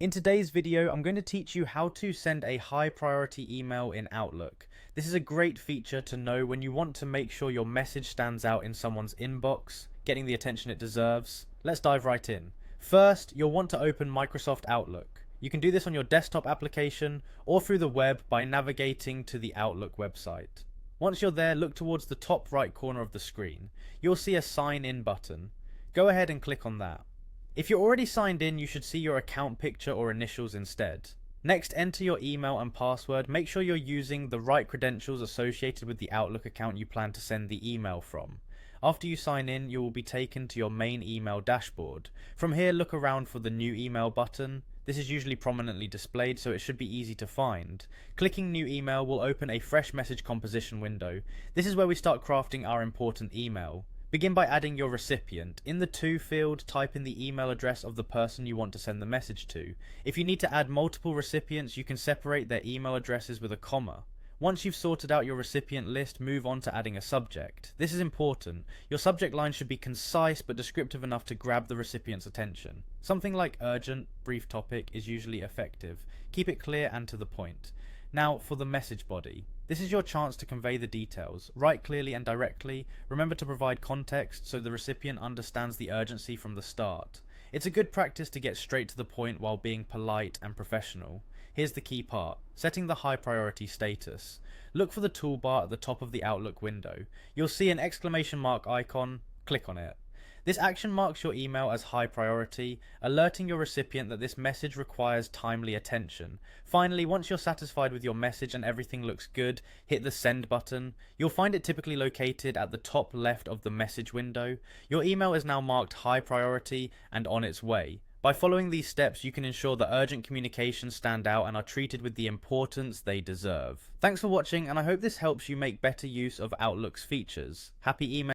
In today's video, I'm going to teach you how to send a high priority email in Outlook. This is a great feature to know when you want to make sure your message stands out in someone's inbox, getting the attention it deserves. Let's dive right in. First, you'll want to open Microsoft Outlook. You can do this on your desktop application or through the web by navigating to the Outlook website. Once you're there, look towards the top right corner of the screen. You'll see a sign in button. Go ahead and click on that. If you're already signed in, you should see your account picture or initials instead. Next, enter your email and password. Make sure you're using the right credentials associated with the Outlook account you plan to send the email from. After you sign in, you will be taken to your main email dashboard. From here, look around for the new email button. This is usually prominently displayed, so it should be easy to find. Clicking new email will open a fresh message composition window. This is where we start crafting our important email. Begin by adding your recipient. In the To field, type in the email address of the person you want to send the message to. If you need to add multiple recipients, you can separate their email addresses with a comma. Once you've sorted out your recipient list, move on to adding a subject. This is important. Your subject line should be concise but descriptive enough to grab the recipient's attention. Something like urgent, brief topic is usually effective. Keep it clear and to the point. Now for the message body. This is your chance to convey the details. Write clearly and directly. Remember to provide context so the recipient understands the urgency from the start. It's a good practice to get straight to the point while being polite and professional. Here's the key part: setting the high priority status. Look for the toolbar at the top of the Outlook window. You'll see an exclamation mark icon. Click on it. This action marks your email as high priority, alerting your recipient that this message requires timely attention. Finally, once you're satisfied with your message and everything looks good, hit the send button. You'll find it typically located at the top left of the message window. Your email is now marked high priority and on its way. By following these steps, you can ensure that urgent communications stand out and are treated with the importance they deserve. Thanks for watching, and I hope this helps you make better use of Outlook's features. Happy email